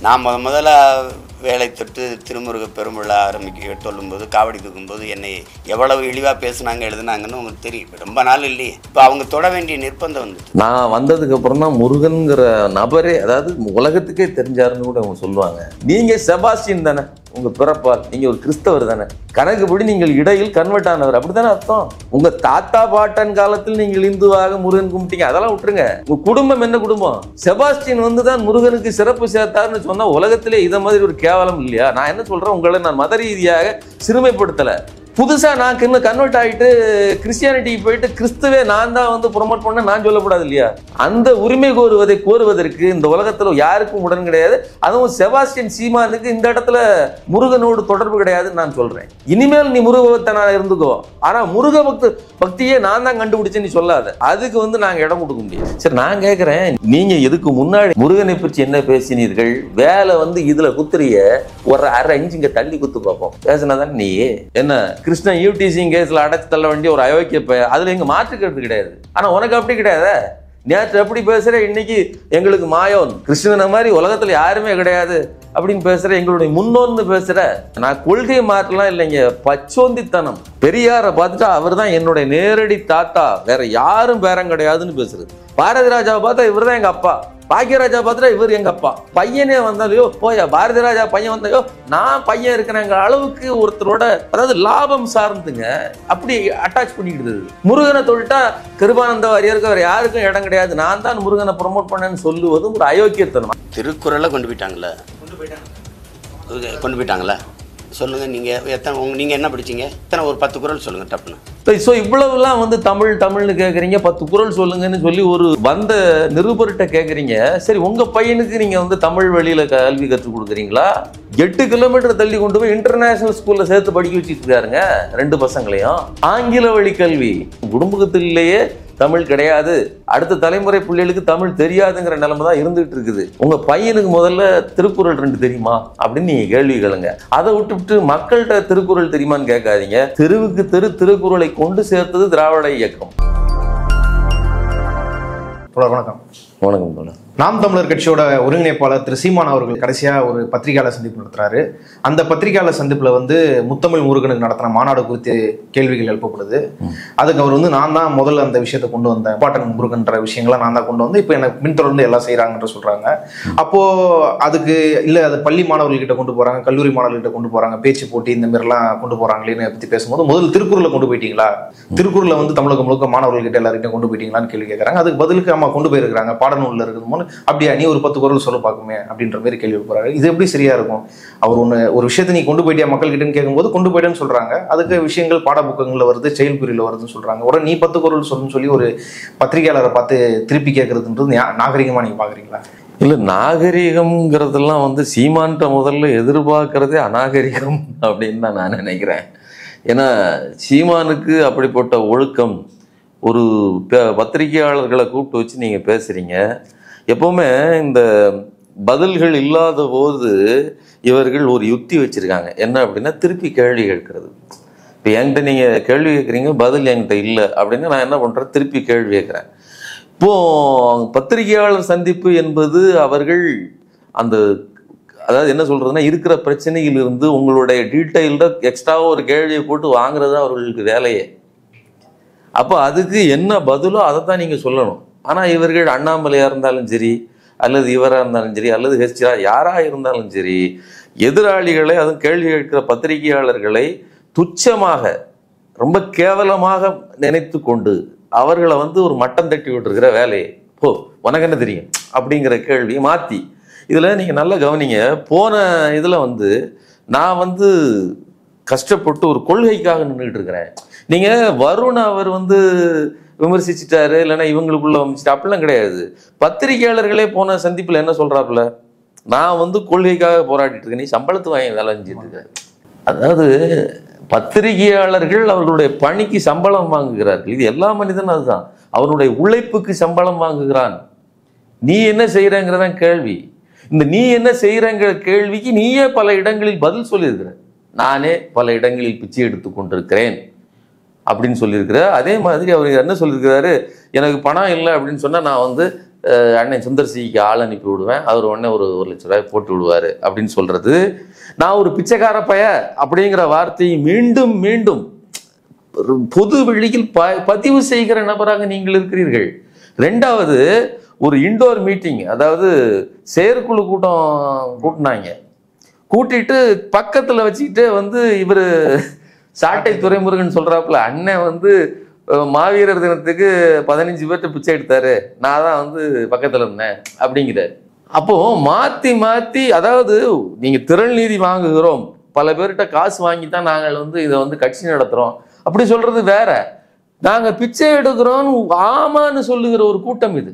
நான் முதல்ல வேலை தொட்டு திருமுருக பெருமிழா சொல்லும்போது காவடி தூக்கும்போது என்னை எவ்வளவு இழிவாக பேசுனாங்க எழுதுனாங்கன்னு உங்களுக்கு தெரியும். ரொம்ப நாள் இல்லையே, இப்போ அவங்க தொட வேண்டிய நிர்பந்தம் வந்துட்டு. நான் வந்ததுக்கு அப்புறம் தான் முருகன்கிற நபரே, அதாவது உலகத்துக்கே தெரிஞ்சாருன்னு கூட அவங்க சொல்லுவாங்க. நீங்க செபாஸ்டியன் தானே, உங்க பிறப்பால் நீங்க ஒரு கிறிஸ்தவர் தானே, கணக்குப்படி நீங்கள் இடையில் கன்வெர்ட் ஆனவர், அப்படித்தானே அர்த்தம். உங்க தாத்தா பாட்டன் காலத்தில் நீங்கள் இந்துவாக முருகன் கும்பிட்டீங்க, அதெல்லாம் விட்டுருங்க. உங்க குடும்பம் என்ன குடும்பம்? செபாஸ்டியன் வந்து தான் முருகனுக்கு சிறப்பு சேர்த்தாருன்னு சொன்னா உலகத்திலே இதை மாதிரி ஒரு கேவலம் இல்லையா? நான் என்ன சொல்றேன், உங்களை நான் மத ரீதியாக சிறுமைப்படுத்தல. புதுசா நான் கன்வெர்ட் ஆகிட்டு கிறிஸ்டியானிட்டிக்கு போயிட்டு கிறிஸ்துவே நான் தான் வந்து ப்ரொமோட் பண்ண நான் சொல்லக்கூடாது இல்லையா? அந்த உரிமை கோருவதற்கு இந்த உலகத்துல யாருக்கும் உடன் கிடையாது. அதுவும் செபாஸ்டியன் சீமானுக்கு இந்த இடத்துல முருகனோடு தொடர்பு கிடையாதுன்னு நான் சொல்றேன். இனிமேல் நீ முருக பக்தனா இருந்துக்கோ, ஆனா முருக பக்தியே நான் தான் கண்டுபிடிச்சேன்னு சொல்லாத. அதுக்கு வந்து நாங்க இடம் கொடுக்க முடியாது. சரி, நான் கேட்கிறேன், நீங்க எதுக்கு முன்னாடி முருகனை பற்றி என்ன பேசினீர்கள்? வேலை வந்து இதுல குத்துறிய ஒரு அரை இன்ச்சு இங்க தள்ளி குத்து பார்ப்போம். பேசினாதான் நீ என்ன கிருஷ்ணன் யூடிசிங் கேஸ்ல அடைச்சு தள்ள வேண்டிய ஒரு அயோக்கிய அதுல எங்க மாற்றுக்கிறது கிடையாது. ஆனா உனக்கு அப்படி கிடையாது. நேற்று எப்படி பேசுற, இன்னைக்கு எங்களுக்கு மாயோன் கிருஷ்ணனை மாதிரி உலகத்துல யாருமே கிடையாது அப்படின்னு பேசுற, எங்களுடைய முன்னோன்னு பேசுற. நான் கொள்கை மாற்றலாம் இல்லைங்க, பச்சோந்தித்தனம். பெரியாரை பார்த்துட்டா அவர் தான் என்னுடைய நேரடி தாத்தா, வேற யாரும் பேரம் கிடையாதுன்னு பேசுறது. பாரதி ராஜாவை பார்த்தா இவர் தான் எங்க அப்பா, பாக்கியராஜா பார்த்துட்டா இவர் எங்க அப்பா. பையனே வந்தாலையோ போயா பாரதி ராஜா பையன் வந்தாயோ நான் பையன் இருக்கிறேங்கிற அளவுக்கு ஒருத்தரோட, அதாவது லாபம் சார்ந்துங்க அப்படி அட்டாச் பண்ணிக்கிட்டு. முருகனை தொழிட்டா கிருபானந்த வாரியாருக்கு வேற யாருக்கும் இடம் கிடையாது, நான் தான் முருகனை ப்ரொமோட் பண்ணேன்னு சொல்லுவது ஒரு அயோக்கியத்தனம். திருக்குறளை கொண்டு போயிட்டாங்களா சொல்லுங்க. நீங்க என்ன படிச்சீங்க? ஒரு 10 குறள் சொல்லுங்க டப்புன்னு. ஸோ இவ்வளவுலாம் வந்து தமிழ்னு கேட்குறீங்க, 10 குறள் சொல்லுங்கன்னு சொல்லி ஒரு வந்த நிருபர்கிட்ட கேட்குறீங்க. சரி, உங்க பையனுக்கு நீங்க வந்து தமிழ் வழியில கல்வி கற்றுக் கொடுக்குறீங்களா? 8 கிலோமீட்டர் தள்ளி கொண்டு போய் இன்டர்நேஷனல் ஸ்கூல்ல சேர்த்து படிக்க வச்சுட்டு இருக்காருங்க 2 பசங்களையும். ஆங்கில வழி கல்வி. குடும்பத்திலேயே தமிழ் கிடையாது, அடுத்த தலைமுறை பிள்ளைகளுக்கு தமிழ் தெரியாதுங்கிற நிலைமை தான் இருந்துகிட்டு இருக்குது. உங்க பையனுக்கு முதல்ல திருக்குறள் 2 தெரியுமா அப்படின்னு நீங்க கேள்வி கேளுங்க. அதை விட்டுவிட்டு மக்கள்கிட்ட திருக்குறள் தெரியுமான்னு கேட்காதீங்க. தெருவுக்கு திருக்குறளை கொண்டு சேர்த்தது திராவிட இயக்கம். வணக்கம். வணக்கம். நாம் தமிழர் கட்சியோட ஒருங்கிணைப்பாளர் திரு சீமான் அவர்கள் கடைசியா ஒரு பத்திரிகையாளர் சந்திப்பு நடத்துறாரு. அந்த பத்திரிகையாளர் சந்திப்புல வந்து முத்தமிழ் முருகனுக்கு நடத்தின மாநாடு குறித்து கேள்விகள் எழுப்பப்படுது. அதுக்கு அவர் வந்து நான் தான் முதல்ல அந்த விஷயத்தை கொண்டு வந்தேன், பாட்டன் முருகன்ற விஷயங்களை நான் தான் கொண்டு வந்து இப்போ எனக்கு பின்தொடர்ந்து எல்லாம் செய்யறாங்கன்ற சொல்றாங்க. அப்போ அதுக்கு இல்ல, அது பள்ளி மாணவர்கள்கிட்ட கொண்டு போறாங்க, கல்லூரி மாணவர்கள்கிட்ட கொண்டு போறாங்க, பேச்சு போட்டி இந்த மாதிரிலாம் கொண்டு போறாங்களேன்னு பத்தி பேசும்போது முதல் திருக்குறளை கொண்டு போயிட்டீங்களா, திருக்குறளை வந்து தமிழகம் முழுக்க மாணவர்கள்கிட்ட எல்லார்கிட்டையும் கொண்டு போயிட்டீங்களான்னு கேள்வி கேட்கறாங்க. அதுக்கு பதிலுக்கு அம்மா கொண்டு போயிருக்கிறாங்க, பாடநூல்ல இருக்கும்போது அப்படியா நீ ஒரு 10 குறள் சொல்ல பார்க்குமே அப்படின்ற மாதிரி கேள்வி போறாரு. இது எப்படி சரியா இருக்கும்? அவர் ஒரு விஷயத்தை நீ கொண்டு போயிட்டியா மக்கள் கிட்டன்னு கேட்கும்போது கொண்டு போயிட்டேன்னு சொல்றாங்க. அதுக்கு விஷயங்கள் பாடப்புக்கங்கள்ல வருது, செயல்புரியில வருதுன்னு சொல்றாங்க. உடனே நீ 10 குறள் சொல்லுன்னு சொல்லி ஒரு பத்திரிகையாளரை பார்த்து திருப்பி கேட்கறதுன்றது நாகரிகமா நீங்க பாக்குறீங்களா? இல்ல, நாகரிகம்ங்கிறதெல்லாம் வந்து சீமான்ட்ட முதல்ல எதிர்பார்க்கறதே அநாகரிகம் அப்படின்னு தான் நான் நினைக்கிறேன். ஏன்னா சீமானுக்கு அப்படிப்பட்ட ஒழுக்கம். ஒரு பத்திரிகையாளர்களை கூப்பிட்டு வச்சு நீங்க பேசுறீங்க. எப்பவுமே இந்த பதில்கள் இல்லாத போது இவர்கள் ஒரு யுக்தி வச்சிருக்காங்க. என்ன அப்படின்னா, திருப்பி கேள்வி கேட்கறது. இப்போ என்கிட்ட நீங்க கேள்வி கேட்குறீங்க, பதில் என்கிட்ட இல்லை அப்படின்னா நான் என்ன பண்றேன், திருப்பி கேள்வி கேட்குறேன். இப்போ பத்திரிகையாளர் சந்திப்பு என்பது அவர்கள் அந்த, அதாவது என்ன சொல்றதுன்னா, இருக்கிற பிரச்சனையிலிருந்து உங்களுடைய டீட்டெயில்ட எக்ஸ்ட்ராவா ஒரு கேள்வியை போட்டு வாங்குறது அவர்களுக்கு வேலையே. அப்போ அதுக்கு என்ன பதிலோ அதை தான் நீங்க சொல்லணும். ஆனா இவர்கள் அண்ணாமலையா இருந்தாலும் சரி, அல்லது இவராக இருந்தாலும் சரி, அல்லது ஹெச்ஆ யாராக இருந்தாலும் சரி, எதிராளிகளை, அதுவும் கேள்வி கேட்கிற பத்திரிகையாளர்களை துச்சமாக, ரொம்ப கேவலமாக நினைத்து கொண்டு அவர்களை வந்து ஒரு மட்டம் தட்டி விட்டுருக்கிற வேலையை, போ உனக்கு என்ன தெரியும் அப்படிங்கிற கேள்வியை மாற்றி. இதில் நீங்கள் நல்லா கவனிங்க. போன இதில் வந்து நான் வந்து கஷ்டப்பட்டு ஒரு கொள்கைக்காக நின்றுட்டு இருக்கிறேன். நீங்கள் வருண் அவர் வந்து விமர்சிச்சுட்டாரு, இல்லைன்னா இவங்களுக்குள்ள அமைச்சிட்டு அப்படிலாம் கிடையாது. பத்திரிகையாளர்களே போன சந்திப்பில் என்ன சொல்றாப்புல, நான் வந்து கொள்கைக்காக போராடிட்டு இருக்கேன், நீ சம்பளத்து வாங்கி வேலை செஞ்சுட்டு இருக்க. அதாவது பத்திரிகையாளர்கள் அவர்களுடைய பணிக்கு சம்பளம் வாங்குகிறார்கள். இது எல்லா மனிதனும் அதுதான். அவனுடைய உழைப்புக்கு சம்பளம் வாங்குகிறான். நீ என்ன செய்யறங்கிறதான் கேள்வி. இந்த நீ என்ன செய்யறங்கிற கேள்விக்கு நீயே பல இடங்களில் பதில் சொல்லியிருக்கிற. நானே பல இடங்களில் பிச்சை எடுத்து கொண்டிருக்கிறேன் அப்படின்னு சொல்லியிருக்கிற. அதே மாதிரி அவர் என்ன சொல்லியிருக்கிறாரு, எனக்கு பணம் இல்லை அப்படின்னு சொன்னால் நான் வந்து அண்ணன் சுந்தர் சிக்கு ஆள் அனுப்பி விடுவேன், அவர் உடனே ஒரு 1,00,000 போட்டு விடுவார் அப்படின்னு சொல்றது. நான் ஒரு பிச்சைக்கார பைய அப்படிங்கிற வார்த்தையை மீண்டும் மீண்டும் பொது வெளியில் பதிவு செய்கிற நபராக நீங்கள் இருக்கிறீர்கள். ரெண்டாவது, ஒரு இண்டோர் மீட்டிங், அதாவது செயற்குழு கூட்டம் கூட்டினாங்க. கூட்டிட்டு பக்கத்துல வச்சுக்கிட்டு வந்து இவர் சாட்டை துரைமுருகன் சொல்றாப்புல, அண்ணன் வந்து மாவீரர் தினத்துக்கு 15 பேர்ட்ட பிச்சை எடுத்தாரு, நான் தான் வந்து பக்கத்துல இருந்தேன் அப்படிங்கிறார். அப்போ மாத்தி மாத்தி, அதாவது நீங்க திரள் நீதி வாங்குகிறோம், பல பேர்கிட்ட காசு வாங்கி தான் நாங்கள் வந்து இதை வந்து கட்சி நடத்துறோம் அப்படி சொல்றது வேற. நாங்க பிச்சை எடுக்கிறோம் ஆமான்னு சொல்லுகிற ஒரு கூட்டம் இது.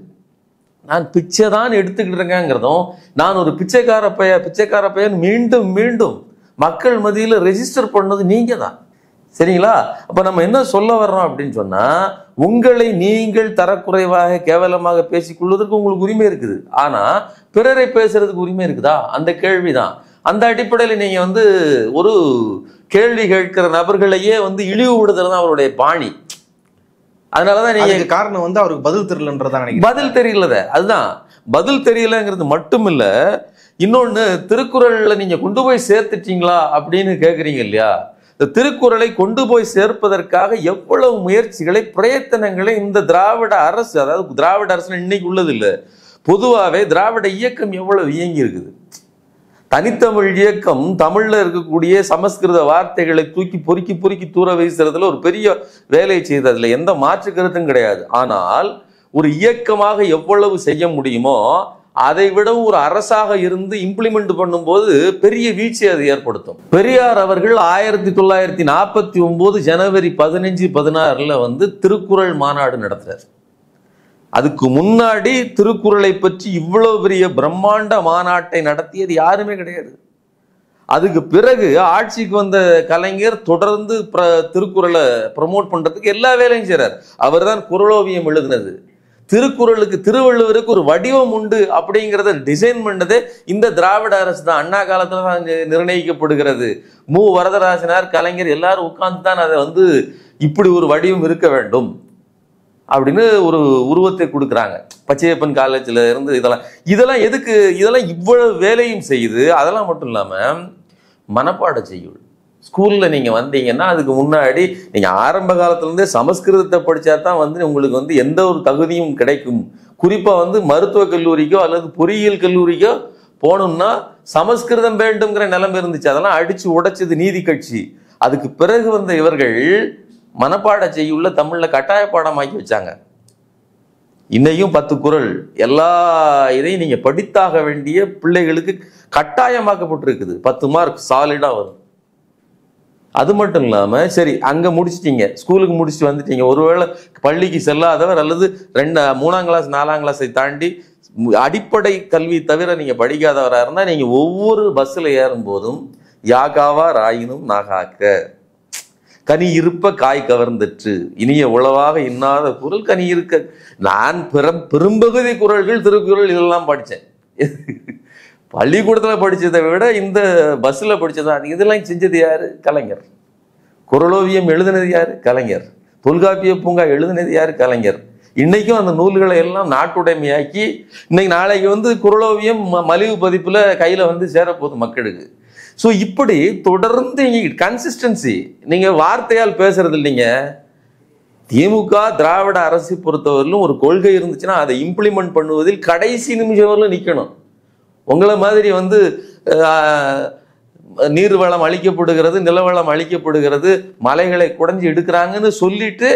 நான் பிச்சை தான் எடுத்துக்கிட்டு இருக்கேங்கிறதும், நான் ஒரு பிச்சைக்கார பையன் மீண்டும் மீண்டும் மக்கள் மத்தியில் ரெஜிஸ்டர் பண்ணது நீங்க தான். சரிங்களா? அப்ப நம்ம என்ன சொல்ல வர்றோம் அப்படின்னு சொன்னா, உங்களை நீங்கள் தரக்குறைவாக கேவலமாக பேசிக்கொள்வதற்கு உங்களுக்கு உரிமை இருக்குது, ஆனா பிறரை பேசுறதுக்கு உரிமை இருக்குதா? அந்த கேள்விதான். அந்த அடிப்படையில் நீங்க வந்து ஒரு கேள்வி கேட்கிற நபர்களையே வந்து இழிவுபடுத்துறது தான் அவருடைய பாணி. அதனாலதான் நீங்க காரணம் வந்து அவருக்கு பதில் தெரியலன்றதான் நினைக்கிறேன். பதில் தெரியலத, அதுதான் பதில் தெரியலங்கிறது மட்டும் இல்ல, இன்னொன்னு திருக்குறள்ல நீங்க கொண்டு போய் சேர்த்துட்டீங்களா அப்படின்னு கேக்குறீங்க இல்லையா? இந்த திருக்குறளை கொண்டு போய் சேர்ப்பதற்காக எவ்வளவு முயற்சிகளை பிரயத்தனங்களை இந்த திராவிட அரசு, அதாவது திராவிட அரசு இன்னைக்கு உள்ளது இல்லை, பொதுவாகவே திராவிட இயக்கம் எவ்வளவு இயங்கி இருக்குது. தனித்தமிழ் இயக்கம் தமிழ்ல இருக்கக்கூடிய சமஸ்கிருத வார்த்தைகளை தூக்கி பொறுக்கி தூர வீசுறதுல ஒரு பெரிய வேலையை செய்ததுல எந்த மாற்று கருத்தும் கிடையாது. ஆனால் ஒரு இயக்கமாக எவ்வளவு செய்ய முடியுமோ அதை விட ஒரு அரசாக இருந்து இம்ப்ளிமெண்ட் பண்ணும்போது பெரிய வீழ்ச்சி அது ஏற்படுத்தும். பெரியார் அவர்கள் 1949 ஜனவரி 15-16 வந்து திருக்குறள் மாநாடு நடத்துறார். அதுக்கு முன்னாடி திருக்குறளை பற்றி இவ்வளவு பெரிய பிரம்மாண்ட மாநாட்டை நடத்தியது யாருமே கிடையாது. அதுக்கு பிறகு ஆட்சிக்கு வந்த கலைஞர் தொடர்ந்து திருக்குறளை ப்ரமோட் பண்றதுக்கு எல்லா வேலையும் செய்றார். அவர் தான் குறளோவியம் எழுதினது. திருக்குறளுக்கு, திருவள்ளுவருக்கு ஒரு வடிவம் உண்டு அப்படிங்கிறத டிசைன் பண்ணதே இந்த திராவிட அரசு தான். அண்ணா காலத்துல தான் நிர்ணயிக்கப்படுகிறது. மு வரதராசனார், கலைஞர் எல்லாரும் உட்கார்ந்து தான் அதை வந்து இப்படி ஒரு வடிவம் இருக்க வேண்டும் அப்படின்னு ஒரு உருவத்தை கொடுக்குறாங்க. பச்சையப்பன் காலேஜ்ல இருந்து இதெல்லாம் எதுக்கு? இதெல்லாம் இவ்வளவு வேலையும் செய்யுது. அதெல்லாம் மட்டும் இல்லாம மனப்பாட செய்யுள் ஸ்கூல்ல நீங்க வந்தீங்கன்னா அதுக்கு முன்னாடி நீங்க ஆரம்ப காலத்துல இருந்தே சமஸ்கிருதத்தை படிச்சா தான் வந்து உங்களுக்கு வந்து எந்த ஒரு தகுதியும் கிடைக்கும். குறிப்பா வந்து மருத்துவக் கல்லூரிக்கோ அல்லது பொறியியல் கல்லூரிக்கோ போகணும்னா சமஸ்கிருதம் வேண்டும்ங்கிற நிலைமை இருந்துச்சு. அதெல்லாம் அடிச்சு உடைச்சது நீதி கட்சி. அதுக்கு பிறகு வந்த இவர்கள் மனப்பாட செய்யுள்ள தமிழ்ல கட்டாய பாடமாக்கி வச்சாங்க. இன்னையும் 10 குறள் எல்லா இதையும் நீங்க படித்தாக வேண்டிய பிள்ளைகளுக்கு கட்டாயமாக்கப்பட்டிருக்குது. 10 மார்க் சாலிடா வரும். அது மட்டும் இல்லாம சரி, அங்க முடிச்சிட்டீங்க, ஸ்கூலுக்கு முடிச்சுட்டு வந்துட்டீங்க, ஒருவேளை பள்ளிக்கு செல்லாதவர் அல்லது 3ஆம் கிளாஸ் 4ஆம் கிளாஸை தாண்டி அடிப்படை கல்வி தவிர நீங்க படிக்காதவரா இருந்தா நீங்க ஒவ்வொரு பஸ்ல ஏறும் போதும் யாகாவார் ஆயினும் நாகாக்க, கனி இருப்ப காய் கவர்ந்துற்று, இனிய உளவாக இன்னாத குரல் கனி இருக்க. நான் பெரும்பகுதி குறள்கள் திருக்குறள் இதெல்லாம் படித்தேன். பள்ளிக்கூடத்தில் படித்ததை விட இந்த பஸ்ஸில் படித்ததா. இதெல்லாம் செஞ்சது யாரு? கலைஞர். குறளோவியம் எழுதினது யாரு? கலைஞர். தொல்காப்பிய பூங்கா எழுதினது யாரு? கலைஞர். இன்னைக்கும் அந்த நூல்களை எல்லாம் நாட்டுடைமையாக்கி இன்னைக்கு நாளைக்கு வந்து குறளோவியம் மலிவு பதிப்புல கையில வந்து சேரப்போகுது மக்களுக்கு. ஸோ இப்படி தொடர்ந்து கன்சிஸ்டன்சி, நீங்க வார்த்தையால் பேசுறது இல்லைங்க. திமுக திராவிட அரசை பொறுத்தவரையிலும் ஒரு கொள்கை இருந்துச்சுன்னா அதை இம்ப்ளிமெண்ட் பண்ணுவதில் கடைசி நிமிஷம் வரலும் நிற்கணும். உங்களை மாதிரி வந்து நீர்வளம் அழிக்கப்படுகிறது, நிலவளம் அழிக்கப்படுகிறது, மலைகளை குடைஞ்சி எடுக்கிறாங்கன்னு சொல்லிட்டு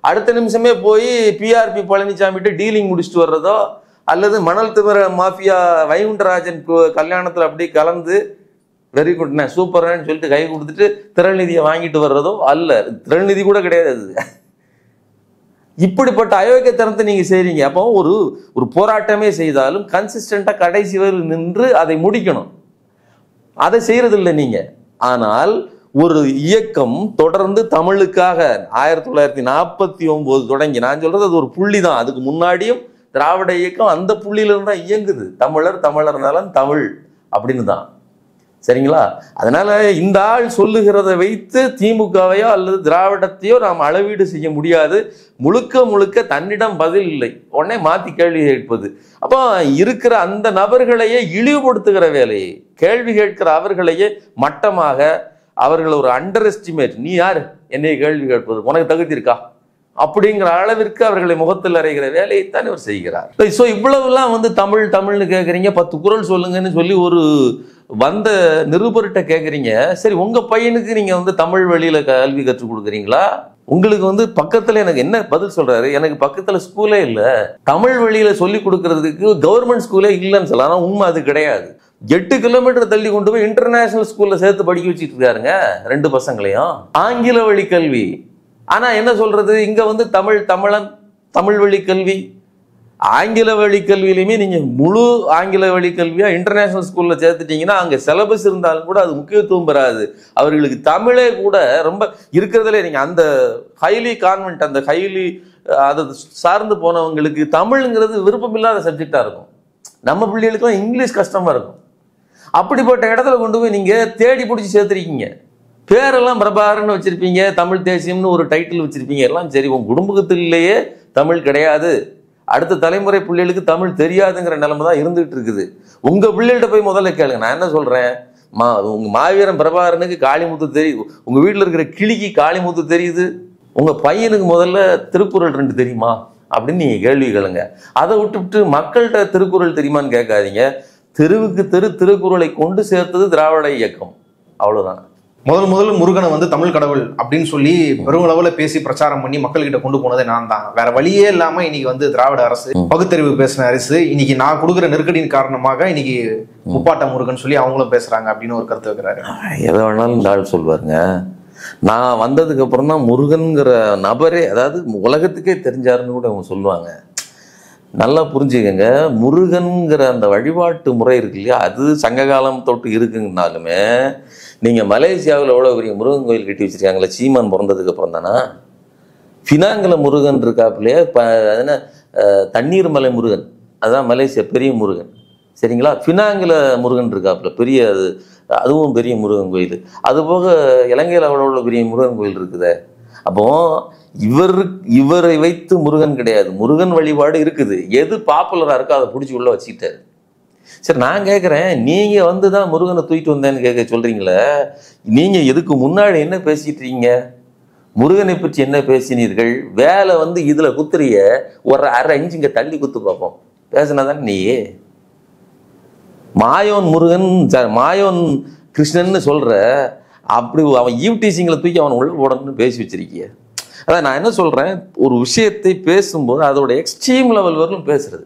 அடுத்த நிமிஷமே போய் பிஆர்பி பழனிசாமிகிட்ட டீலிங் முடிச்சுட்டு வர்றதோ அல்லது மணல் திமிர மாஃபியா வைகுண்டராஜன் கல்யாணத்தில் அப்படி கலந்து வெரி குட்ண்ணே சூப்பர்ன்னு சொல்லிட்டு கை கொடுத்துட்டு திரள் நிதியை வாங்கிட்டு வர்றதோ அல்ல. திரள் நிதி கூட கிடையாது அது. இப்படிப்பட்ட அயோக்கியத்தனத்தை நீங்க செய்றீங்க. அப்போ ஒரு போராட்டமே செய்தாலும் கன்சிஸ்டண்டா கடைசி வரை நின்று அதை முடிக்கணும். அதை செய்யறதில்லை நீங்க. ஆனால் ஒரு இயக்கம் தொடர்ந்து தமிழுக்காக 1949 தொடங்கி, நான் சொல்றது அது ஒரு புள்ளி தான், அதுக்கு முன்னாடியும் திராவிட இயக்கம் அந்த புள்ளியில இருந்தா இயங்குது. தமிழர் நலன் தமிழ் அப்படின்னு தான். சரிங்களா? அதனால இந்த ஆள் சொல்லுகிறத வைத்து திமுகவையோ அல்லது திராவிடத்தையோ நாம் அளவீடு செய்ய முடியாது. முழுக்க முழுக்க தன்னிடம் பதில் இல்லை, உடனே மாத்தி கேள்வி கேட்பது. அப்போ இருக்கிற அந்த நபர்களையே இழிவுபடுத்துகிற வேலையை, கேள்வி கேட்கிற அவர்களையே மட்டமாக அவர்கள் ஒரு அண்டர் எஸ்டிமேட், நீ யாரு என்னைய கேள்வி கேட்பது, உனக்கு தகுதி இருக்கா அப்படிங்கிற அளவிற்கு அவர்களை முகத்தில் அறைகிற வேலையைத்தான் இவர் செய்கிறார். ஸோ இவ்வளவுலாம் வந்து தமிழ்னு கேட்குறீங்க, 10 குறள் சொல்லுங்கன்னு சொல்லி ஒரு வந்த நிருபர்கிட்ட கேட்குறீங்க. சரி, உங்க பையனுக்கு நீங்க வந்து தமிழ் வழியில கல்வி கற்றுக் கொடுக்குறீங்களா? உங்களுக்கு வந்து பக்கத்துல எனக்கு என்ன பதில் சொல்றாரு, எனக்கு பக்கத்துல ஸ்கூலே இல்லை, தமிழ் வழியில சொல்லி கொடுக்கறதுக்கு கவர்மெண்ட் ஸ்கூலே இல்லைன்னு சொல்லலாம். ஆனால் உண்மை அது கிடையாது. 8 கிலோமீட்டர் தள்ளி கொண்டு போய் இன்டர்நேஷனல் ஸ்கூல்ல சேர்த்து படிக்க வச்சுட்டு இருக்காருங்க 2 பசங்களையும், ஆங்கில வழி கல்வி. ஆனா என்ன சொல்றது, இங்க வந்து தமிழ் வழி கல்வி, ஆங்கில வழி கல்வியிலுமே நீங்க முழு ஆங்கில வழி கல்வியா இன்டர்நேஷனல் ஸ்கூல்ல சேர்த்துட்டீங்கன்னா அங்க சிலபஸ் இருந்தாலும் கூட அது முக்கியத்துவம் பெறாது. அவர்களுக்கு தமிழே கூட ரொம்ப இருக்கிறதுல நீங்க அந்த ஹைலி கான்வென்ட், அந்த ஹைலி அதை சார்ந்து போனவங்களுக்கு தமிழ்ங்கிறது விருப்பம் இல்லாத சப்ஜெக்டா இருக்கும். நம்ம பிள்ளைகளுக்குலாம் இங்கிலீஷ் கஷ்டமா இருக்கும். அப்படிப்பட்ட இடத்துல கொண்டு போய் நீங்க தேடி பிடிச்சி சேர்த்துருக்கீங்க. பேரெல்லாம் பிரபாகரன் வச்சிருப்பீங்க, தமிழ் தேசியம்னு ஒரு டைட்டில் வச்சிருப்பீங்க, எல்லாம் சரி. உங்க குடும்பத்திலேயே தமிழ் கிடையாது, அடுத்த தலைமுறை பிள்ளைகளுக்கு தமிழ் தெரியாதுங்கிற நிலைமை தான் இருந்துகிட்டு இருக்குது. உங்க பிள்ளைகிட்ட போய் முதல்ல கேளுங்க. நான் என்ன சொல்றேன், உங்க மாவீரன் பிரபாகரனுக்கு காளிமுத்து தெரியுது, உங்க வீட்டில் இருக்கிற கிளிக்கு காளிமுத்து தெரியுது, உங்க பையனுக்கு முதல்ல திருக்குறள் 2 தெரியுமா அப்படின்னு நீங்க கேள்வி கேளுங்க. அதை விட்டுவிட்டு மக்கள்கிட்ட திருக்குறள் தெரியுமான்னு கேட்காதீங்க. தெருவுக்கு திருக்குறளை கொண்டு சேர்த்தது திராவிட இயக்கம், அவ்வளவுதான். முதல் முருகனை வந்து தமிழ் கடவுள் அப்படின்னு சொல்லி பெருமளவுல பேசி பிரச்சாரம் பண்ணி மக்கள்கிட்ட கொண்டு போனதே நான் தான். வேற வழியே இல்லாம இன்னைக்கு வந்து திராவிட அரசு, பகுத்தறிவு பேசின அரசு, இன்னைக்கு நான் கொடுக்குற நெருக்கடியின் காரணமாக இன்னைக்கு முப்பாட்ட முருகன் சொல்லி அவங்களும் பேசுறாங்க அப்படின்னு ஒரு கருத்து வைக்கிறாரு. எதை வேணாலும் இந்த ஆள் சொல்வாருங்க. நான் வந்ததுக்கு அப்புறம் தான் முருகன்கிற நபரே, அதாவது உலகத்துக்கே தெரிஞ்சாருன்னு கூட அவங்க சொல்லுவாங்க. நல்லா புரிஞ்சுக்கங்க, முருகன்கிற அந்த வழிபாட்டு முறை இருக்கு இல்லையா, அது சங்ககாலம் தொட்டு இருக்குங்கனாலுமே நீங்கள் மலேசியாவில் எவ்வளோ பெரிய முருகன் கோயில் கட்டி வச்சுருக்காங்களே, சீமான் பிறந்ததுக்கு அப்புறம் தானா. ஃபினாங்கில முருகன் இருக்காப்புலையே, என்ன தண்ணீர் மலை முருகன், அதுதான் மலேசியா பெரிய முருகன், சரிங்களா. ஃபினாங்கில முருகன் இருக்காப்புல பெரிய, அதுவும் பெரிய முருகன் கோயில். அதுபோக இலங்கையில் அவ்வளோ பெரிய முருகன் கோயில் இருக்குதே. அப்போ இவரை வைத்து முருகன் கிடையாது, முருகன் வழிபாடு இருக்குது. எது பாப்புலராக இருக்கோ அதை பிடிச்சி உள்ள வச்சுக்கிட்டாரு. சரி, நான் கேட்குறேன், நீங்கள் வந்து தான் முருகனை தூக்கிட்டு வந்தேன்னு கேட்க சொல்கிறீங்களே, நீங்கள் இதுக்கு முன்னாடி என்ன பேசிட்டு இருக்கீங்க, முருகனை பற்றி என்ன பேசினீர்கள்? வேலை வந்து இதில் குத்துறிய ஒரு அரை இன்ச்சு இங்கே தள்ளி குத்து பார்ப்போம் பேசினா தானே நீ. மாயோன் முருகன், மாயோன் கிருஷ்ணன்னு சொல்கிற, அப்படி அவன் ஈவ்டீசிங்கில் தூக்கி அவனை உள்ள போடணும்னு பேசி வச்சிருக்கிய. அதான் நான் என்ன சொல்கிறேன், ஒரு விஷயத்தை பேசும்போது அதோட எக்ஸ்ட்ரீம் லெவல் வரலும் பேசுறது.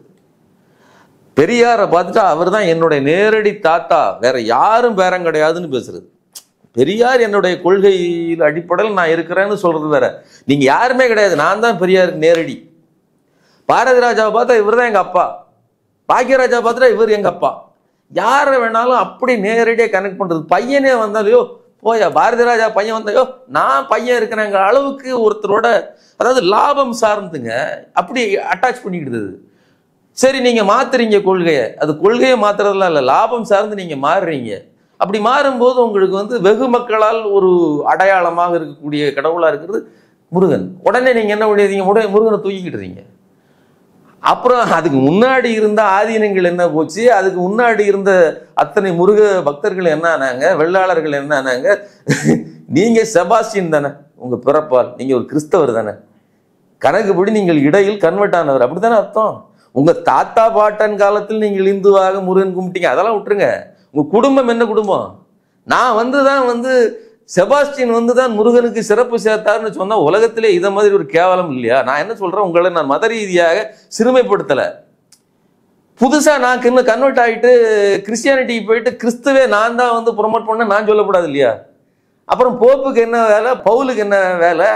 பெரியாரை பார்த்துட்டா அவர் தான் என்னுடைய நேரடி தாத்தா, வேற யாரும் பேரம் கிடையாதுன்னு பேசுறது. பெரியார் என்னுடைய கொள்கையில் அடிப்படையில் நான் இருக்கிறேன்னு சொல்றது வேற. நீங்க யாருமே கிடையாது, நான் தான் பெரியாருக்கு நேரடி. பாரதி ராஜாவை பார்த்தா இவர் தான் எங்க அப்பா, பாக்கியராஜா பார்த்துட்டா இவர் எங்க அப்பா. யாரை வேணாலும் அப்படி நேரடியாக கனெக்ட் பண்றது. பையனே வந்தாலையோ போயா, பாரதி ராஜா பையன் வந்தாயோ நான் பையன் இருக்கிறேங்கிற அளவுக்கு ஒருத்தரோட, அதாவது லாபம் சார்ந்துங்க அப்படி அட்டாச் பண்ணிக்கிடுது. சரி, நீங்க மாத்துறீங்க கொள்கையை, அது கொள்கையை மாத்துறதுலாம் இல்லை, லாபம் சார்ந்து நீங்க மாறுறீங்க. அப்படி மாறும்போது உங்களுக்கு வந்து வெகு மக்களால் ஒரு அடையாளமாக இருக்கக்கூடிய கடவுளா இருக்கிறது முருகன். உடனே நீங்க என்ன பண்ணிடுறீங்க, முருகனை தூக்கிக்கிட்டுறீங்க. அப்புறம் அதுக்கு முன்னாடி இருந்த ஆதீனங்கள் என்ன போச்சு, அதுக்கு முன்னாடி இருந்த அத்தனை முருக பக்தர்கள் என்ன ஆனாங்க, வெள்ளாளர்கள் என்ன ஆனாங்க. நீங்க செபாஸ்டியன் தானே உங்க பிறப்பால், நீங்க ஒரு கிறிஸ்தவர் தானே, கணக்குப்படி நீங்கள் இடையில் கன்வெர்ட் ஆனவர், அப்படித்தானே அர்த்தம். உங்க தாத்தா பாட்டன் காலத்தில் நீங்கள் இந்துவாக முருகன் கும்பிட்டீங்க, அதெல்லாம் விட்டுருங்க. உங்க குடும்பம் என்ன குடும்பம்? நான் வந்து செபாஸ்டியன் வந்து முருகனுக்கு சிறப்பு சேர்த்தாருன்னு சொன்னா உலகத்திலே இதை மாதிரி ஒரு கேவலம் இல்லையா? நான் என்ன சொல்றேன், உங்களை நான் மத ரீதியாக சிறுமைப்படுத்தல. புதுசா நான் இன்னும் கன்வெர்ட் ஆகிட்டு கிறிஸ்டியானிட்டிக்கு போயிட்டு கிறிஸ்துவே நான் தான் வந்து ப்ரொமோட் பண்ண நான் சொல்லக்கூடாது இல்லையா? அப்புறம் போப்புக்கு என்ன வேலை, பவுலுக்கு என்ன வேலை?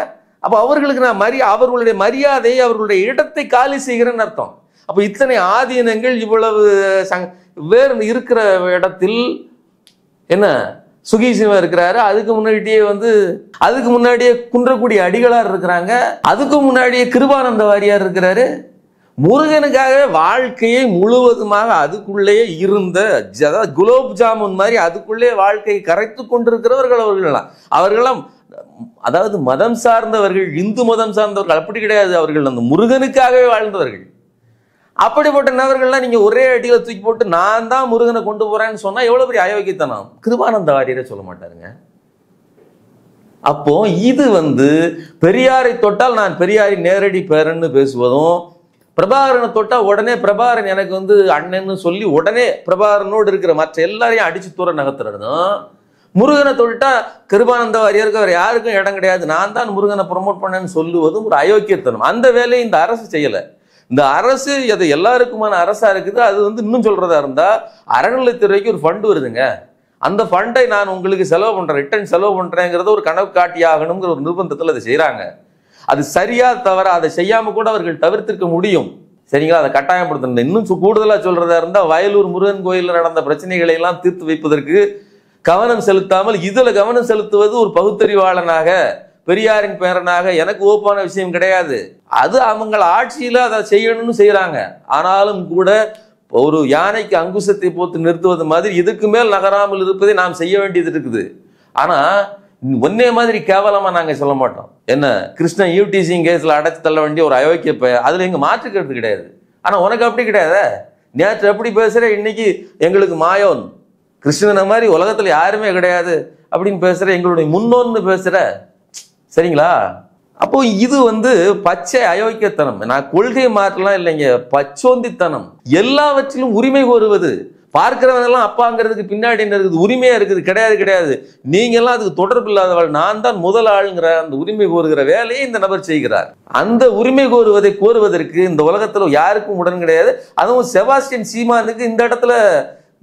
அப்போ அவர்களுக்கு நான் அவர்களுடைய மரியாதையை, அவர்களுடைய இடத்தை காலி செய்கிறேன்னு அர்த்தம். அப்போ இத்தனை ஆதீனங்கள் இவ்வளவு வேறு இருக்கிற இடத்தில் என்ன சுகீசிவம் இருக்கிறாரு, அதுக்கு முன்னாடியே குன்றக்குடி அடிகளார் இருக்கிறாங்க, அதுக்கு முன்னாடியே கிருபானந்த வாரியார் இருக்கிறாரு. முருகனுக்காகவே வாழ்க்கையை முழுவதுமாக அதுக்குள்ளேயே இருந்த, அதாவது குலோப் ஜாமுன் மாதிரி அதுக்குள்ளே வாழ்க்கையை கரைத்து கொண்டிருக்கிறவர்கள் அவர்களெல்லாம் அதாவது மதம் சார்ந்தவர்கள், இந்து மதம் சார்ந்தவர்கள் அப்படி கிடையாது. அவர்கள் அந்த முருகனுக்காகவே வாழ்ந்தவர்கள். அப்படிப்பட்ட நபர்கள்லாம் நீங்க ஒரே அடியில தூக்கி போட்டு நான் தான் முருகனை கொண்டு போறேன்னு சொன்னா எவ்வளவு பெரிய அயோக்கியத்தனம். கிருபானந்த வாரியரே சொல்ல மாட்டாருங்க. அப்போ இது பெரியாரை தொட்டால் நான் பெரியாரின் நேரடி பேரன்னு பேசுவதும், பிரபாகரனை தொட்டா உடனே பிரபாகரன் எனக்கு அண்ணன்னு சொல்லி உடனே பிரபாகரனோடு இருக்கிற மற்ற எல்லாரையும் அடிச்சு தூர நகர்த்துறதும், முருகனை தொட்டா கிருபானந்த வாரியருக்கு அவர் யாருக்கும் இடம் கிடையாது, நான் தான் முருகனை ப்ரமோட் பண்ணேன்னு சொல்லுவதும் ஒரு அயோக்கியத்தனம். அந்த வேலையை இந்த அரசு செய்யலை. இந்த அரசு அது எல்லாருக்குமான அரசா இருக்குது. அது இன்னும் சொல்றதா இருந்தா அறநிலைத்துறைக்கு ஒரு ஃபண்ட் வருதுங்க. அந்த ஃபண்டை நான் உங்களுக்கு செலவு பண்றேன், ரிட்டர்ன் செலவு பண்றேங்கிறத ஒரு கணக்கு காட்டி ஆகணுங்கிற ஒரு நிர்பந்தத்தில் அதை செய்யறாங்க. அது சரியா தவிர அதை செய்யாம கூட அவர்கள் தவிர்த்திருக்க முடியும். சரிங்களா? அதை கட்டாயப்படுத்தணும். இன்னும் கூடுதலா சொல்றதா இருந்தா வயலூர் முருகன் கோயிலில் நடந்த பிரச்சனைகளை எல்லாம் தீர்த்து வைப்பதற்கு கவனம் செலுத்தாமல் இதுல கவனம் செலுத்துவது ஒரு பகுத்தறிவாளனாக, பெரியாரின் பேரனாக எனக்கு ஓப்பான விஷயம் கிடையாது. அது அவங்கள ஆட்சியில அதை செய்யணும்னு செய்யறாங்க. ஆனாலும் கூட ஒரு யானைக்கு அங்குசத்தை போட்டு நிறுத்துவது மாதிரி இதுக்கு மேல் நகராமல் இருப்பதை நாம் செய்ய வேண்டியது இருக்குது. ஆனா ஒன்னே மாதிரி கேவலமா நாங்க சொல்ல மாட்டோம். என்ன கிருஷ்ணன் யூடிசிங் கேஸ்ல அடைச்சு தள்ள வேண்டிய ஒரு அயோக்கிய அதுல எங்க மாற்றுக்கிறது கிடையாது. ஆனா உனக்கு அப்படி கிடையாது. நேற்று எப்படி பேசுற, இன்னைக்கு எங்களுக்கு மாயோன் கிருஷ்ணனை மாதிரி உலகத்துல யாருமே கிடையாது அப்படின்னு பேசுற, எங்களுடைய முன்னோன்னு பேசுற. சரிங்களா? அப்போ இது பச்சை அயோக்கியத்தனம். நான் கொள்கை மாற்றலாம் இல்லைங்க, பச்சோந்தித்தனம். எல்லாவற்றிலும் உரிமை கோருவது. பார்க்கிறவங்கெல்லாம் அப்பாங்கிறதுக்கு பின்னாடி என்ன இருக்குது? உரிமையா இருக்குது? கிடையாது. நீங்க எல்லாம் அதுக்கு தொடர்பு இல்லாதவள், நான் தான் முதல் ஆளுங்கிற அந்த உரிமை கோருகிற வேலையை இந்த நபர் செய்கிறார். அந்த உரிமை கோருவதற்கு இந்த உலகத்துல யாருக்கும் உடன் கிடையாது. அதுவும் செபாஸ்டியன் சீமானுக்கு இந்த இடத்துல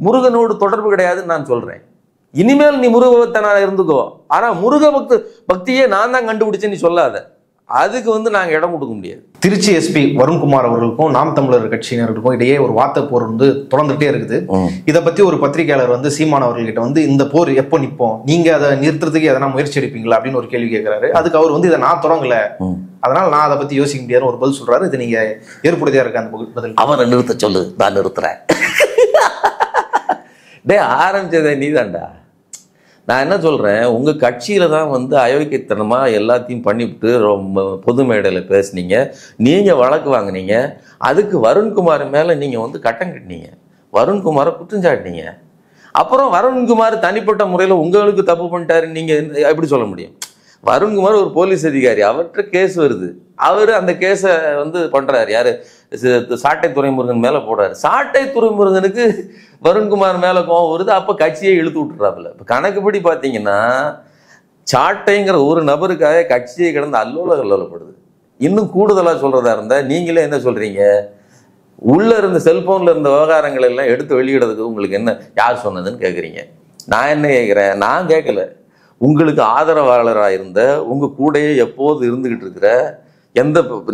முருகனோடு தொடர்பு கிடையாதுன்னு நான் சொல்றேன். இனிமேல் நீ முருக பக்தனாக இருந்துக்கோ, ஆனா முருக பக்தியே நான் தான் கண்டுபிடிச்சேன்னு சொல்லாத. அதுக்கு நாங்க இடம் கொடுக்க முடியாது. திருச்சி எஸ்பி வருண்குமார் அவர்களுக்கும் நாம் தமிழர் கட்சியினருக்கும் இடையே ஒரு வார்த்தை போர் தொடர்ந்துட்டே இருக்குது. இதை பத்தி ஒரு பத்திரிகையாளர் சீமான் அவர்கிட்ட இந்த போர் எப்போ நிற்போம், நீங்க அதை நிறுத்துறதுக்கு எதனா முயற்சி எடுப்பீங்களா அப்படின்னு ஒரு கேள்வி கேட்கிறாரு. அதுக்கு அவர் இதை நான் தொடங்கல, அதனால நான் அதை பத்தி யோசிக்க முடியாது ஒரு பதில் சொல்றாரு. இது நீங்க ஏற்படுத்தியா இருக்க அந்த பதில்? அவரை நிறுத்த சொல்லு, நான் நிறுத்துறேன். டே ஆரம்பிச்சதே நீதான்டா. நான் என்ன சொல்றேன், உங்க கட்சியில தான் அயோக்கியத்தனமா எல்லாத்தையும் பண்ணிவிட்டு ரொம்ப பொது மேடையில் பேசுனீங்க, நீங்க வழக்கு வாங்கினீங்க. அதுக்கு வருண்குமார் மேல நீங்க கட்டம் கட்டினீங்க, வருண்குமாரை குற்றஞ்சாட்டினீங்க. அப்புறம் வருண்குமார் தனிப்பட்ட முறையில் உங்களுக்கு தப்பு பண்ணிட்டாரு நீங்க எப்படி சொல்ல முடியும்? வருண்குமார் ஒரு போலீஸ் அதிகாரி, அவர்கிட்ட கேஸ் வருது. அவர் அந்த கேஸை பண்றாரு. யாரு? சாட்டை துரைமுருகன் மேல போடுறாரு. சாட்டை துரைமுருகனுக்கு வருண்குமார் மேல கோவம் வருது. அப்ப கட்சியை இழுத்து விட்டுறாப்புல. இப்ப கணக்குப்படி பாத்தீங்கன்னா சாட்டைங்கிற ஒரு நபருக்காக கட்சியை கிடந்து அல்லோலப்படுது. இன்னும் கூடுதலா சொல்றதா இருந்தா நீங்களே என்ன சொல்றீங்க, உள்ள இருந்த செல்போன்ல இருந்த விவகாரங்கள் எல்லாம் எடுத்து வெளியிடுறதுக்கு உங்களுக்கு என்ன யார் சொன்னதுன்னு கேட்குறீங்க. நான் என்ன கேட்குறேன், நான் கேட்கல. உங்களுக்கு ஆதரவாளராக இருந்த உங்க கூடையே எப்போது இருந்துகிட்டு இருக்கிற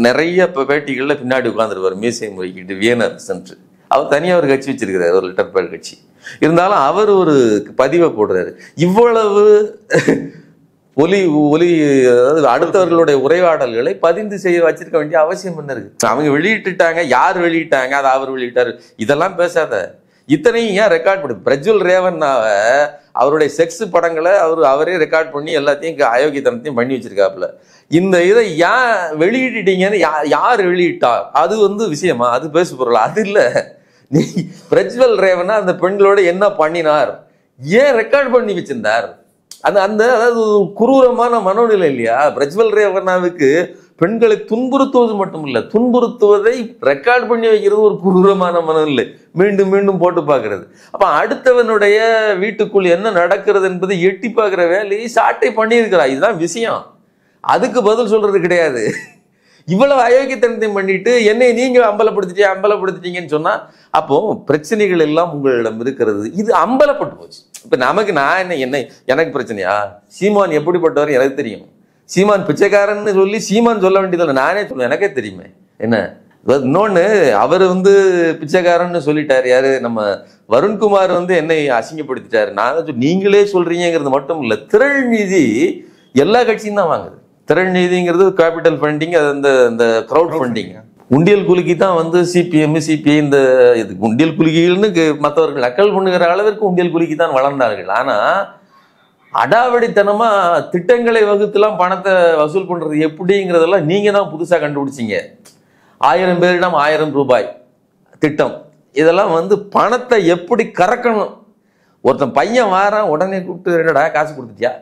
நிறைய பேட்டிகளில் பின்னாடி உட்காந்துருவார் மீசையை முறைக்கிட்டு வியனர் சென்று. அவர் தனியாக ஒரு கட்சி வச்சிருக்கிறார், ஒரு லிட்டர் பேர் கட்சி. இருந்தாலும் அவர் ஒரு பதிவை போடுறாரு. இவ்வளவு ஒலி அதாவது அடுத்தவர்களுடைய உரையாடல்களை பதிந்து செய்ய வச்சிருக்க வேண்டிய அவசியம் என்ன இருக்கு? அவங்க வெளியிட்டுட்டாங்க, யார் வெளியிட்டாங்க, அதை அவர் வெளியிட்டாரு, இதெல்லாம் பேசாத. இத்தனையும் ஏன் ரெக்கார்ட் பண்ணு? பிரஜ்வல் ரேவண்ணாவை அவருடைய செக்ஸ் படங்களை அவரே ரெக்கார்ட் பண்ணி எல்லாத்தையும் அயோக்கியத்தனத்தையும் பண்ணி வச்சிருக்காப்புல. இந்த இதை ஏன் வெளியிட்டீங்கன்னு யார் வெளியிட்டா அது விஷயமா? அது பேசு பொருள் அது இல்லை. நீ பிரஜ்வல் ரேவண்ணா அந்த பெண்களோட என்ன பண்ணினார், ஏன் ரெக்கார்ட் பண்ணி வச்சிருந்தார்? அதாவது குரூரமான மனோநிலை இல்லையா பிரஜ்வல் ரேவண்ணாவுக்கு? பெண்களை துன்புறுத்துவது மட்டும் இல்லை, துன்புறுத்துவதை ரெக்கார்ட் பண்ணி வைக்கிறது ஒரு குரூரமான மனநிலை. மீண்டும் மீண்டும் போட்டு பார்க்கறது. அப்ப அடுத்தவனுடைய வீட்டுக்குள் என்ன நடக்கிறது என்பதை எட்டி பார்க்கிற வேலையை சாட்டை பண்ணியிருக்கிறா. இதுதான் விஷயம். அதுக்கு பதில் சொல்றது கிடையாது. இவ்வளவு அயோக்கியத்தனத்தையும் பண்ணிட்டு என்னை நீங்க அம்பலப்படுத்திட்டீங்கன்னு சொன்னா அப்போ பிரச்சனைகள் எல்லாம் உங்களிடம் இருக்கிறது. இது அம்பலப்பட்டு போச்சு. இப்ப நமக்கு நான் எனக்கு பிரச்சனையா? சீமான் எப்படிப்பட்டவர் எனக்கு தெரியும். சீமான் பிச்சைக்காரன்னு சொல்லி சீமான் சொல்ல வேண்டியதில்லை, நானே சொல்லுவேன், எனக்கே தெரியுமே. என்ன இன்னொன்னு, அவர் பிச்சைக்காரன்னு சொல்லிட்டாரு. யாரு? நம்ம வருண்குமார் என்னை அசிங்கப்படுத்திட்டாரு. நான் நீங்களே சொல்றீங்கிறது மட்டும் இல்லை, திரள் நீதி எல்லா கட்சியும் தான் வாங்குது. திரள் நீதிங்கிறது கேபிட்டல் ஃபண்டிங், அது அந்த கிரௌட் ஃபண்டிங். உண்டியல் குலுக்கி தான் வந்து சிபிஎம் சிபிஐ இந்த இது உண்டியல் குலுக்கிகள்னு மற்றவர்கள் நக்கல் பண்ணுகிற அளவிற்கு உண்டியல் குலுக்கி தான் வளர்ந்தார்கள். ஆனால் அடாவடித்தனமா திட்டங்களை வகுத்துலாம் பணத்தை வசூல் பண்றது எப்படிங்கிறதெல்லாம் நீங்க தான் புதுசா கண்டுபிடிச்சிங்க. 1000 பேரிடம் 1000 ரூபாய் திட்டம், இதெல்லாம் வந்து பணத்தை எப்படி கறக்கணும். ஒருத்தன் பையன் வாரான், உடனே கூப்பிட்டு என்னடா காசு கொடுத்துட்டியா,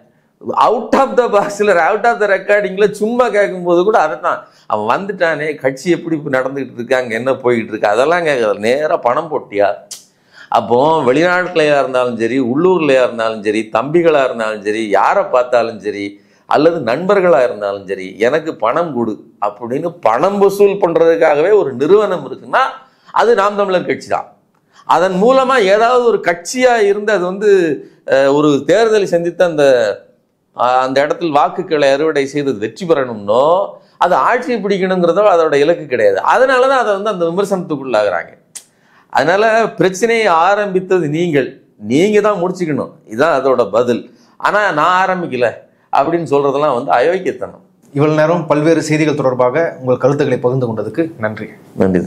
அவுட் ஆஃப் த பாக்ஸில் அவுட் ஆஃப் த ரெக்கார்டிங்ல சும்மா கேட்கும்போது கூட அதை தான் அவன் வந்துட்டானே, கட்சி எப்படி நடந்துகிட்டு இருக்கு, அங்கே என்ன போய்கிட்டு இருக்கு, அதெல்லாம் கேட்கறது. நேராக பணம் போட்டியா. அப்போ வெளிநாட்டுலையா இருந்தாலும் சரி, உள்ளூர்லையா இருந்தாலும் சரி, தம்பிகளா இருந்தாலும் சரி, யாரை பார்த்தாலும் சரி, அல்லது நண்பர்களா இருந்தாலும் சரி, எனக்கு பணம் கொடு அப்படின்னு பணம் வசூல் பண்றதுக்காகவே ஒரு நிறுவனம் இருக்குன்னா அது நாம் தமிழர் கட்சி தான். அதன் மூலமா ஏதாவது ஒரு கட்சியா இருந்து அது வந்து ஒரு தேர்தலை சந்தித்து அந்த இடத்தில் வாக்குகளை அறுவடை செய்து வெற்றி பெறணும்னோ, அது ஆட்சியை பிடிக்கணுங்கிறதோ அதோட இலக்கு கிடையாது. அதனாலதான் அதை வந்து அந்த விமர்சனத்துக்குள்ளாகிறாங்க. அதனால பிரச்சனையை ஆரம்பித்தது நீங்க தான் முடிச்சுக்கணும், இதுதான் அதோட பதில். ஆனா நான் ஆரம்பிக்கல அப்படின்னு சொல்றதெல்லாம் வந்து அயோக்கியத்தனம். இவ்வளவு நேரம் பல்வேறு செய்திகள் தொடர்பாக உங்கள் கருத்துக்களை பகிர்ந்து கொண்டதுக்கு நன்றி. நன்றி.